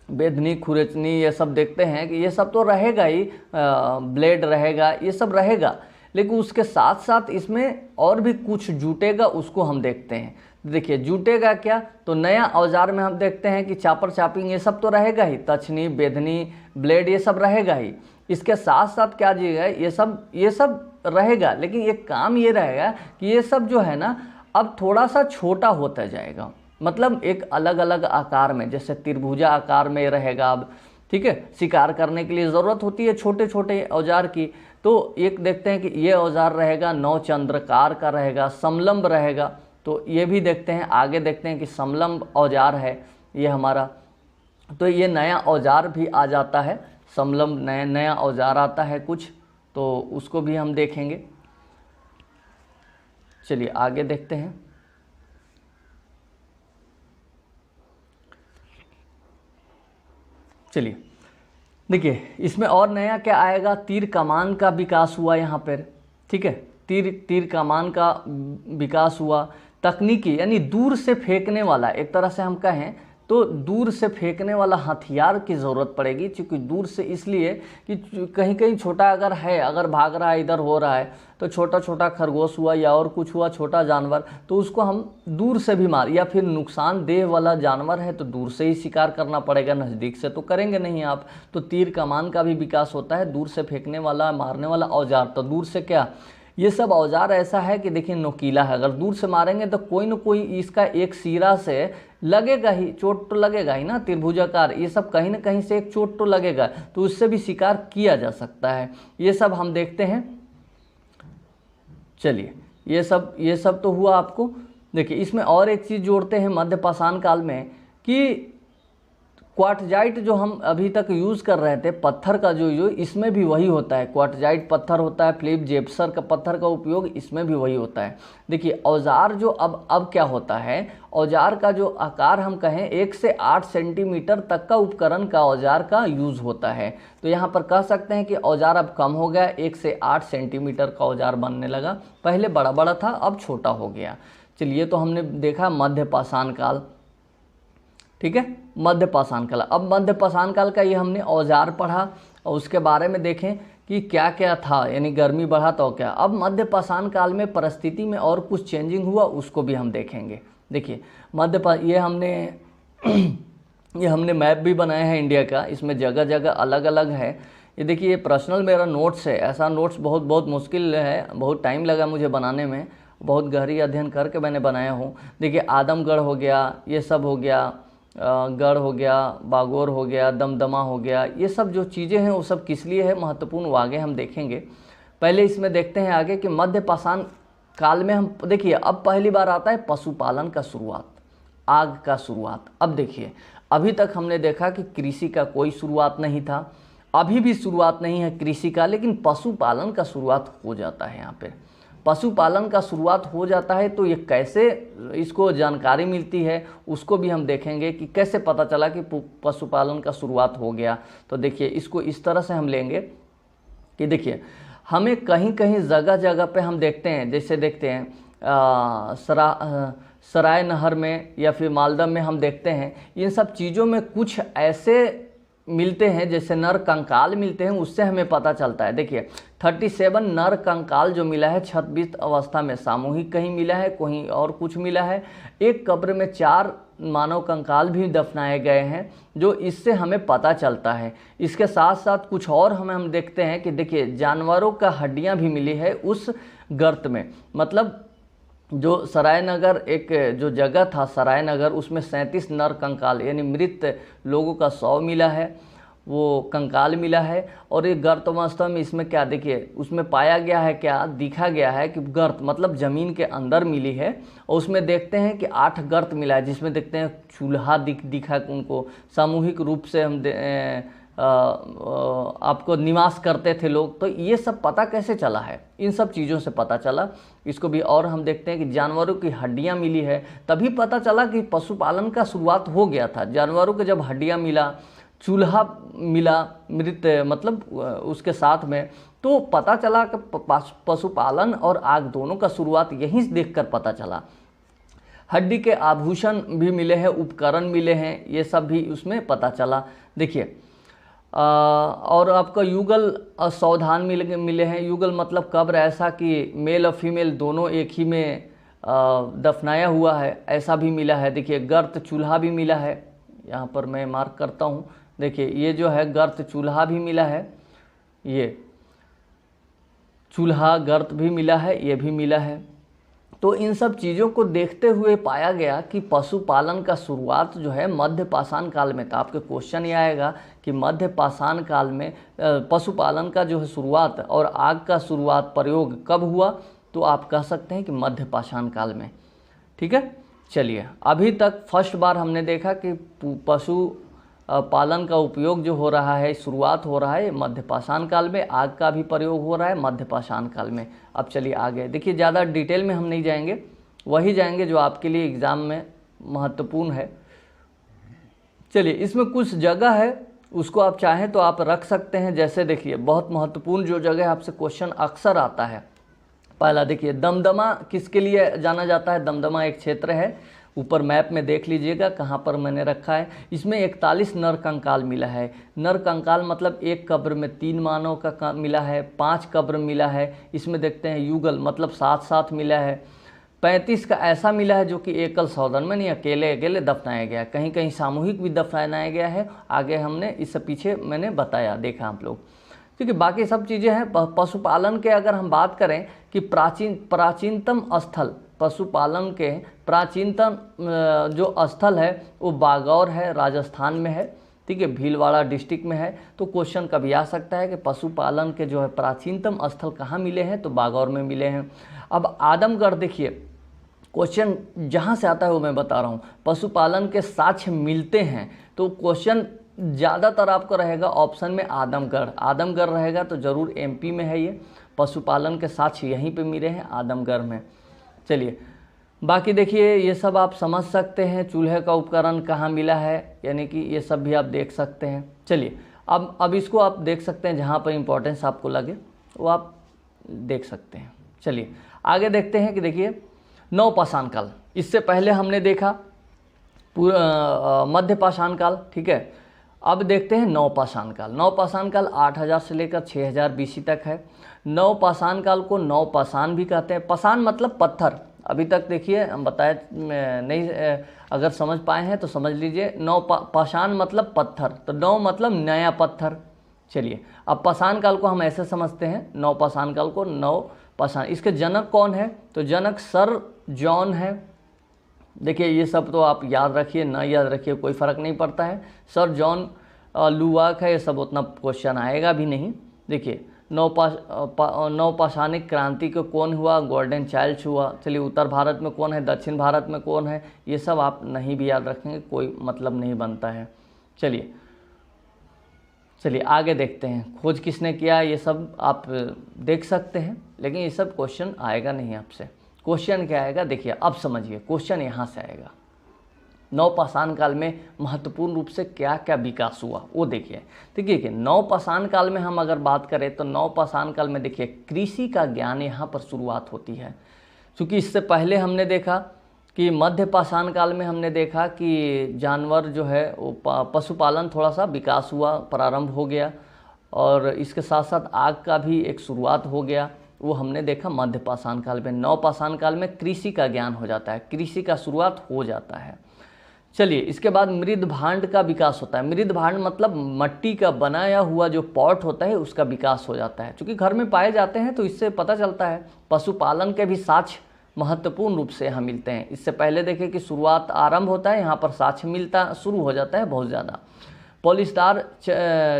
बेधनी खुरचनी ये सब देखते हैं कि ये सब तो रहेगा ही, ब्लेड रहेगा, ये सब रहेगा, लेकिन उसके साथ साथ इसमें और भी कुछ जुटेगा, उसको हम देखते हैं। देखिए जुटेगा क्या, तो नया औजार में हम देखते हैं कि चापर चापिंग ये सब तो रहेगा ही, तछनी बेधनी ब्लेड ये सब रहेगा ही। इसके साथ साथ क्या चीज़ है, ये सब रहेगा, लेकिन एक काम ये रहेगा कि ये सब जो है ना अब थोड़ा सा छोटा होता जाएगा, मतलब एक अलग अलग आकार में, जैसे त्रिभुजा आकार में रहेगा अब, ठीक है। शिकार करने के लिए ज़रूरत होती है छोटे छोटे औजार की, तो एक देखते हैं कि ये औजार रहेगा नौचंद्रकार का रहेगा, समलंब रहेगा, तो ये भी देखते हैं। आगे देखते हैं कि समलंब औजार है ये हमारा, तो ये नया औजार भी आ जाता है, समलंब नया औजार आता है कुछ, तो उसको भी हम देखेंगे। चलिए आगे देखते हैं। चलिए देखिए इसमें और नया क्या आएगा, तीर कमान का विकास हुआ यहाँ पर, ठीक है। तीर कमान का विकास हुआ, तकनीकी यानी दूर से फेंकने वाला, एक तरह से हम कहें तो दूर से फेंकने वाला हथियार की ज़रूरत पड़ेगी, क्योंकि दूर से इसलिए कि कहीं कहीं छोटा अगर भाग रहा है, इधर हो रहा है, तो छोटा छोटा खरगोश हुआ या और कुछ हुआ छोटा जानवर, तो उसको हम दूर से भी मार, या फिर नुकसानदेह वाला जानवर है तो दूर से ही शिकार करना पड़ेगा, नज़दीक से तो करेंगे नहीं आप। तो तीर कमान का भी विकास होता है, दूर से फेंकने वाला मारने वाला औजार। तो दूर से क्या, ये सब औजार ऐसा है कि देखिए नोकीला है, अगर दूर से मारेंगे तो कोई न कोई इसका एक सिरा से लगेगा ही, चोट तो लगेगा ही ना, त्रिभुजाकार ये सब कहीं ना कहीं से एक चोट तो लगेगा, तो उससे भी शिकार किया जा सकता है। ये सब हम देखते हैं। चलिए ये सब तो हुआ आपको। देखिए इसमें और एक चीज़ जोड़ते हैं मध्य पाषाण काल में कि क्वार्टजाइट जो हम अभी तक यूज़ कर रहे थे, पत्थर का जो इसमें भी वही होता है, क्वार्टजाइट पत्थर होता है, फिलिप जेप्सर का पत्थर का उपयोग इसमें भी वही होता है। देखिए औजार जो अब क्या होता है, औजार का जो आकार हम कहें 1 से 8 सेंटीमीटर तक का उपकरण का औजार का यूज़ होता है। तो यहाँ पर कह सकते हैं कि औजार अब कम हो गया, 1 से 8 सेंटीमीटर का औजार बनने लगा, पहले बड़ा बड़ा था अब छोटा हो गया। चलिए तो हमने देखा मध्य पाषाण काल, ठीक है, मध्य पाषाण काल। अब मध्य पाषाण काल का ये हमने औजार पढ़ा और उसके बारे में देखें कि क्या क्या था, यानी गर्मी बढ़ा तो क्या। अब मध्य पाषाण काल में परिस्थिति में और कुछ चेंजिंग हुआ, उसको भी हम देखेंगे। देखिए ये हमने मैप भी बनाया है इंडिया का, इसमें जगह जगह अलग अलग है। ये देखिए ये पर्सनल मेरा नोट्स है, ऐसा नोट्स बहुत मुश्किल है, बहुत टाइम लगा मुझे बनाने में, बहुत गहरी अध्ययन करके मैंने बनाया हूँ। देखिए आदमगढ़ हो गया, ये सब हो गया, गढ़ हो गया, बागोर हो गया, दमदमा हो गया, ये सब जो चीज़ें हैं वो सब किस लिए है महत्वपूर्ण, वो आगे हम देखेंगे। पहले इसमें देखते हैं आगे कि मध्य पाषाण काल में हम देखिए अब पहली बार आता है पशुपालन का शुरुआत, आग का शुरुआत। अब देखिए अभी तक हमने देखा कि कृषि का कोई शुरुआत नहीं था, अभी भी शुरुआत नहीं है कृषि का, लेकिन पशुपालन का शुरुआत हो जाता है। यहाँ पे पशुपालन का शुरुआत हो जाता है, तो ये कैसे इसको जानकारी मिलती है उसको भी हम देखेंगे कि कैसे पता चला कि पशुपालन का शुरुआत हो गया। तो देखिए इसको इस तरह से हम लेंगे कि देखिए हमें कहीं कहीं जगह जगह पे हम देखते हैं, जैसे देखते हैं सराय नहर में या फिर मालदह में हम देखते हैं, इन सब चीज़ों में कुछ ऐसे मिलते हैं जैसे नर कंकाल मिलते हैं, उससे हमें पता चलता है। देखिए 37 नर कंकाल जो मिला है 26 अवस्था में, सामूहिक कहीं मिला है, कहीं और कुछ मिला है। एक कब्र में 4 मानव कंकाल भी दफनाए गए हैं, जो इससे हमें पता चलता है। इसके साथ साथ कुछ और हम देखते हैं कि देखिए जानवरों का हड्डियां भी मिली है उस गर्त में, मतलब जो सरायनगर एक जो जगह था सरायनगर, उसमें 37 नर कंकाल यानी मृत लोगों का शव मिला है, वो कंकाल मिला है। और ये गर्त वास्तव में इसमें क्या देखिए उसमें पाया गया है, क्या दिखा गया है कि गर्त मतलब ज़मीन के अंदर मिली है। और उसमें देखते हैं कि 8 गर्त मिला है, जिसमें देखते हैं चूल्हा दिखा उनको, सामूहिक रूप से आपको निवास करते थे लोग। तो ये सब पता कैसे चला है, इन सब चीज़ों से पता चला। इसको भी और हम देखते हैं कि जानवरों की हड्डियां मिली है, तभी पता चला कि पशुपालन का शुरुआत हो गया था। जानवरों के जब हड्डियां मिला, चूल्हा मिला मृत मतलब उसके साथ में, तो पता चला कि पशुपालन और आग दोनों का शुरुआत यहीं से देखकर पता चला। हड्डी के आभूषण भी मिले हैं, उपकरण मिले हैं, ये सब भी उसमें पता चला। देखिए और आपका युगल सावधान मिले हैं। युगल मतलब कब्र ऐसा कि मेल और फीमेल दोनों एक ही में दफनाया हुआ है, ऐसा भी मिला है। देखिए गर्त चूल्हा भी मिला है, यहाँ पर मैं मार्क करता हूँ। देखिए ये जो है गर्त चूल्हा भी मिला है, ये चूल्हा गर्त भी मिला है, ये भी मिला है। तो इन सब चीज़ों को देखते हुए पाया गया कि पशुपालन का शुरुआत जो है मध्य पाषाण काल में था। आपके क्वेश्चन ये आएगा कि मध्य पाषाण काल में पशुपालन का जो है शुरुआत और आग का शुरुआत प्रयोग कब हुआ, तो आप कह सकते हैं कि मध्य पाषाण काल में। ठीक है, चलिए अभी तक फर्स्ट बार हमने देखा कि पशु पालन का उपयोग जो हो रहा है, शुरुआत हो रहा है मध्य पाषाण काल में, आग का भी प्रयोग हो रहा है मध्य पाषाण काल में। अब चलिए आगे देखिए, ज़्यादा डिटेल में हम नहीं जाएंगे, वही जाएंगे जो आपके लिए एग्ज़ाम में महत्वपूर्ण है। चलिए इसमें कुछ जगह है, उसको आप चाहें तो आप रख सकते हैं। जैसे देखिए बहुत महत्वपूर्ण जो जगह आपसे क्वेश्चन अक्सर आता है, पहला देखिए दमदमा किसके लिए जाना जाता है। दमदमा एक क्षेत्र है, ऊपर मैप में देख लीजिएगा कहाँ पर मैंने रखा है। इसमें 41 नर कंकाल मिला है। नर कंकाल मतलब एक कब्र में 3 मानव का मिला है, 5 कब्र मिला है। इसमें देखते हैं युगल मतलब 7-7 मिला है। 35 का ऐसा मिला है जो कि एकल सौदन में नहीं, अकेले अकेले दफनाया गया, कहीं कहीं सामूहिक भी दफनाया गया है। आगे हमने इससे पीछे मैंने बताया, देखा आप लोग। ठीक है, बाकी सब चीज़ें हैं। पशुपालन के अगर हम बात करें कि प्राचीनतम स्थल, पशुपालन के प्राचीनतम जो स्थल है वो बागौर है, राजस्थान में है। ठीक है, भीलवाड़ा डिस्ट्रिक्ट में है। तो क्वेश्चन कभी आ सकता है कि पशुपालन के जो है प्राचीनतम स्थल कहाँ मिले हैं, तो बागौर में मिले हैं। अब आदमगढ़ देखिए, क्वेश्चन जहाँ से आता है वो मैं बता रहा हूँ। पशुपालन के साक्ष्य मिलते हैं, तो क्वेश्चन ज़्यादातर आपको रहेगा ऑप्शन में आदमगढ़। आदमगढ़ रहेगा तो ज़रूर एमपी में है ये। पशुपालन के साक्ष्य यहीं पे मिले हैं आदमगढ़ में। चलिए बाकी देखिए ये सब आप समझ सकते हैं। चूल्हे का उपकरण कहाँ मिला है, यानी कि ये सब भी आप देख सकते हैं। चलिए अब इसको आप देख सकते हैं, जहाँ पर इम्पोर्टेंस आपको लगे वो आप देख सकते हैं। चलिए आगे देखते हैं कि देखिए नवपाषाण काल, इससे पहले हमने देखा पूरा मध्य पाषाण काल। ठीक है, अब देखते हैं नवपाषाण काल। नवपाषाण काल 8000 से लेकर 6000 बीसी तक है। नवपाषाण काल को नवपाषाण भी कहते हैं। पाषाण मतलब पत्थर। अभी तक देखिए हम बताए नहीं, अगर समझ पाए हैं तो समझ लीजिए। पाषाण मतलब पत्थर, तो नव मतलब नया पत्थर। चलिए अब पाषाण काल को हम ऐसे समझते हैं, नवपाषाण काल को नवपाषाण। इसके जनक कौन है, तो जनक सर जॉन है। देखिए ये सब तो आप याद रखिए, ना याद रखिए कोई फ़र्क नहीं पड़ता है। सर जॉन लुवाक है, ये सब उतना क्वेश्चन आएगा भी नहीं। देखिए नवपाषाणिक क्रांति को कौन हुआ, गोल्डन चाइल्ड हुआ। चलिए उत्तर भारत में कौन है, दक्षिण भारत में कौन है, ये सब आप नहीं भी याद रखेंगे कोई मतलब नहीं बनता है। चलिए आगे देखते हैं, खोज किसने किया, ये सब आप देख सकते हैं, लेकिन ये सब क्वेश्चन आएगा नहीं आपसे। क्वेश्चन क्या आएगा देखिए, अब समझिए क्वेश्चन यहाँ से आएगा। नवपाषाण काल में महत्वपूर्ण रूप से क्या क्या विकास हुआ वो देखिए। देखिए नवपाषाण काल में हम अगर बात करें तो नवपाषाण काल में देखिए कृषि का ज्ञान यहाँ पर शुरुआत होती है। क्योंकि इससे पहले हमने देखा कि मध्य पाषाण काल में हमने देखा कि जानवर जो है वो पशुपालन थोड़ा सा विकास हुआ, प्रारंभ हो गया, और इसके साथ साथ आग का भी एक शुरुआत हो गया, वो हमने देखा मध्य पाषाण काल में। नवपाषाण काल में कृषि का ज्ञान हो जाता है, कृषि का शुरुआत हो जाता है। चलिए इसके बाद मृद भांड का विकास होता है। मृद भांड मतलब मट्टी का बनाया हुआ जो पॉट होता है उसका विकास हो जाता है। क्योंकि घर में पाए जाते हैं तो इससे पता चलता है पशुपालन के भी साक्ष्य महत्वपूर्ण रूप से यहाँ मिलते हैं। इससे पहले देखें कि शुरुआत आरंभ होता है, यहाँ पर साक्ष्य मिलता शुरू हो जाता है बहुत ज़्यादा। पॉलिशदार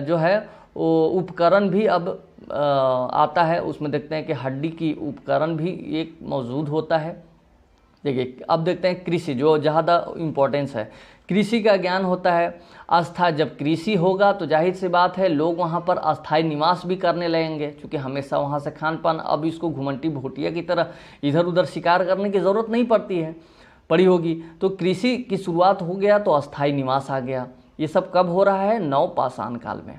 जो है वो उपकरण भी अब आता है, उसमें देखते हैं कि हड्डी की उपकरण भी एक मौजूद होता है। देखिए अब देखते हैं कृषि, जो ज़्यादा इम्पोर्टेंस है। कृषि का ज्ञान होता है अस्थायी, जब कृषि होगा तो जाहिर सी बात है लोग वहाँ पर अस्थायी निवास भी करने लगेंगे, क्योंकि हमेशा वहाँ से खान पान, अब इसको घुमंटी भोटिया की तरह इधर उधर शिकार करने की ज़रूरत नहीं पड़ी होगी। तो कृषि की शुरुआत हो गया तो अस्थायी निवास आ गया। ये सब कब हो रहा है? नवपाषाण काल में।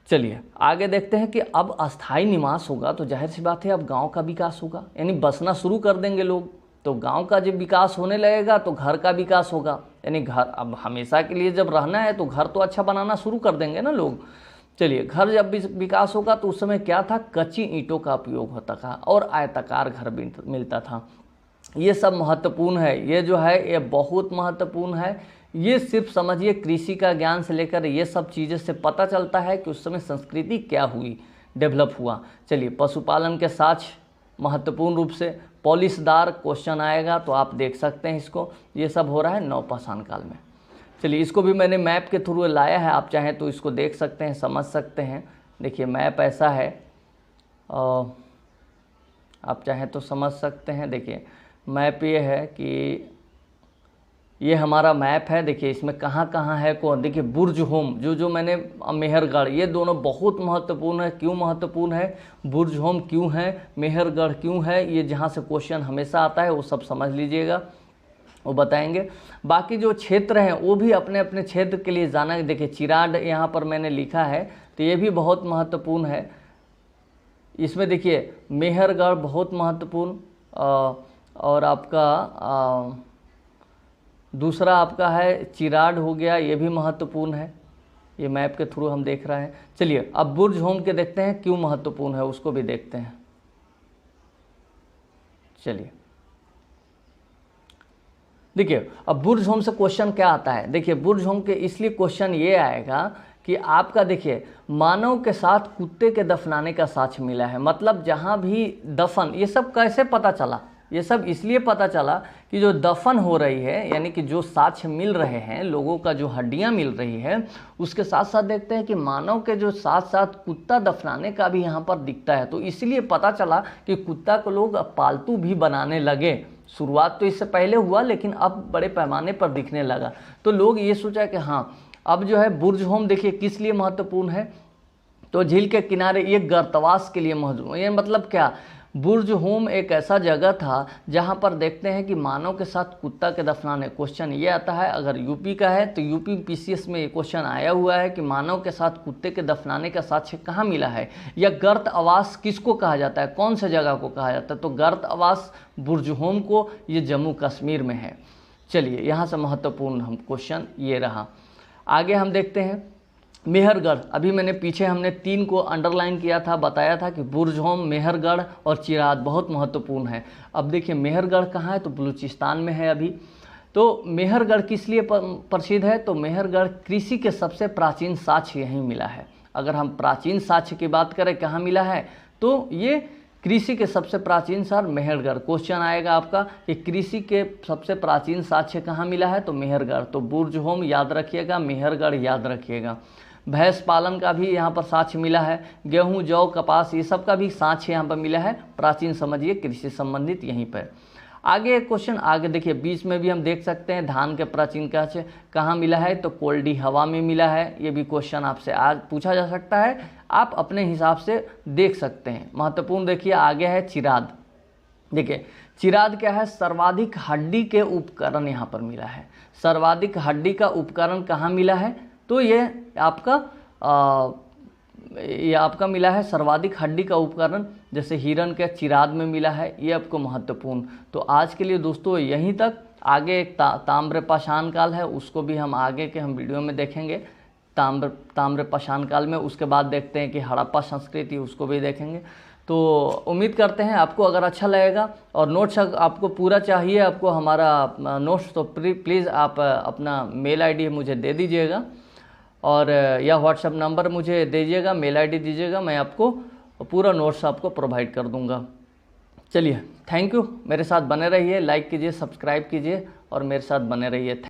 चलिए आगे देखते हैं कि अब अस्थायी निवास होगा तो जाहिर सी बात है अब गांव का विकास होगा, यानी बसना शुरू कर देंगे लोग। तो गांव का जब विकास होने लगेगा तो घर का विकास होगा, यानी घर अब हमेशा के लिए जब रहना है तो घर तो अच्छा बनाना शुरू कर देंगे ना लोग। चलिए घर जब विकास होगा तो उस समय क्या था? कच्ची ईंटों का उपयोग होता था और आयताकार घर मिलता था। ये सब महत्वपूर्ण है, ये जो है ये बहुत महत्वपूर्ण है। ये सिर्फ समझिए कृषि का ज्ञान से लेकर ये सब चीज़ें से पता चलता है कि उस समय संस्कृति क्या हुई, डेवलप हुआ। चलिए पशुपालन के साक्ष्य महत्वपूर्ण रूप से, पॉलिशदार क्वेश्चन आएगा तो आप देख सकते हैं इसको। ये सब हो रहा है नवपाषाण काल में। चलिए इसको भी मैंने मैप के थ्रू लाया है, आप चाहें तो इसको देख सकते हैं, समझ सकते हैं। देखिए मैप ऐसा है, आप चाहें तो समझ सकते हैं। देखिए मैप ये है कि ये हमारा मैप है। देखिए इसमें कहाँ कहाँ है कौन, देखिए बुर्जहोम जो मैंने मेहरगढ़, ये दोनों बहुत महत्वपूर्ण है। क्यों महत्वपूर्ण है? बुर्जहोम क्यों है, मेहरगढ़ क्यों है, ये जहाँ से क्वेश्चन हमेशा आता है वो सब समझ लीजिएगा, वो बताएंगे। बाकी जो क्षेत्र हैं वो भी अपने अपने क्षेत्र के लिए जाना। देखिए चिराड यहाँ पर मैंने लिखा है तो ये भी बहुत महत्वपूर्ण है। इसमें देखिए मेहरगढ़ बहुत महत्वपूर्ण, और आपका दूसरा आपका है चिराड हो गया, ये भी महत्वपूर्ण है। ये मैप के थ्रू हम देख रहे हैं। चलिए अब बुर्जहोम के देखते हैं क्यों महत्वपूर्ण है, उसको भी देखते हैं। चलिए देखिए अब बुर्जहोम से क्वेश्चन क्या आता है। देखिए बुर्जहोम के इसलिए क्वेश्चन ये आएगा कि आपका देखिए मानव के साथ कुत्ते के दफनाने का साक्ष्य मिला है। मतलब जहाँ भी दफन, ये सब कैसे पता चला? ये सब इसलिए पता चला कि जो दफन हो रही है, यानी कि जो साक्ष्य मिल रहे हैं, लोगों का जो हड्डियां मिल रही है, उसके साथ साथ देखते हैं कि मानव के जो साथ साथ कुत्ता दफनाने का भी यहाँ पर दिखता है। तो इसलिए पता चला कि कुत्ता को लोग पालतू भी बनाने लगे। शुरुआत तो इससे पहले हुआ लेकिन अब बड़े पैमाने पर दिखने लगा। तो लोग ये सोचा कि हाँ अब जो है बुर्जहोम देखिए किस लिए महत्वपूर्ण है, तो झील के किनारे ये गर्तवास के लिए महत्वपूर्ण। ये मतलब क्या? बुर्जहोम एक ऐसा जगह था जहां पर देखते हैं कि मानव के साथ कुत्ता के दफनाने। क्वेश्चन ये आता है, अगर यूपी का है तो यूपी पीसीएस में ये क्वेश्चन आया हुआ है कि मानव के साथ कुत्ते के दफनाने का साक्ष्य कहाँ मिला है, या गर्त आवास किसको कहा जाता है, कौन से जगह को कहा जाता है? तो गर्त आवास बुर्जहोम को, ये जम्मू कश्मीर में है। चलिए यहाँ से महत्वपूर्ण हम क्वेश्चन ये रहा। आगे हम देखते हैं मेहरगढ़। अभी मैंने पीछे हमने 3 को अंडरलाइन किया था, बताया था कि बुर्जहोम, मेहरगढ़ और चिराद बहुत महत्वपूर्ण है। अब देखिए मेहरगढ़ कहाँ है, तो बलूचिस्तान में है अभी। तो मेहरगढ़ किस लिए प्रसिद्ध है? तो मेहरगढ़ कृषि के सबसे प्राचीन साक्ष्य यहीं मिला है। अगर हम प्राचीन साक्ष्य की बात करें कहाँ मिला है, तो ये कृषि के सबसे प्राचीन सार मेहरगढ़। क्वेश्चन आएगा आपका कि कृषि के सबसे प्राचीन साक्ष्य कहाँ मिला है, तो मेहरगढ़। तो बुर्जहोम याद रखिएगा, मेहरगढ़ याद रखिएगा। भैंस पालन का भी यहाँ पर साक्ष्य मिला है। गेहूं, जौ, कपास ये सब का भी साक्ष्य यहाँ पर मिला है, प्राचीन समझिए कृषि संबंधित यहीं पर। आगे एक क्वेश्चन आगे देखिए, बीच में भी हम देख सकते हैं धान के प्राचीन साक्ष्य कहाँ मिला है, तो कोल्डी हवा में मिला है। ये भी क्वेश्चन आपसे आज पूछा जा सकता है, आप अपने हिसाब से देख सकते हैं। महत्वपूर्ण देखिए आगे है चिराद। देखिए चिराद क्या है? सर्वाधिक हड्डी के उपकरण यहाँ पर मिला है। सर्वाधिक हड्डी का उपकरण कहाँ मिला है, तो ये आपका मिला है सर्वाधिक हड्डी का उपकरण, जैसे हिरन के चिराद में मिला है। ये आपको महत्वपूर्ण। तो आज के लिए दोस्तों यहीं तक। आगे एक ताम्रपाषाण काल है, उसको भी हम आगे के हम वीडियो में देखेंगे, ताम्रपाषाण काल में। उसके बाद देखते हैं कि हड़प्पा संस्कृति, उसको भी देखेंगे। तो उम्मीद करते हैं आपको अगर अच्छा लगेगा, और नोट्स आपको पूरा चाहिए, आपको हमारा नोट्स, तो प्लीज़ आप अपना मेल आईडी मुझे दे दीजिएगा, और या व्हाट्सएप नंबर मुझे दीजिएगा, मेल आईडी दीजिएगा, मैं आपको पूरा नोट्स आपको प्रोवाइड कर दूंगा। चलिए थैंक यू, मेरे साथ बने रहिए, लाइक कीजिए, सब्सक्राइब कीजिए और मेरे साथ बने रहिए।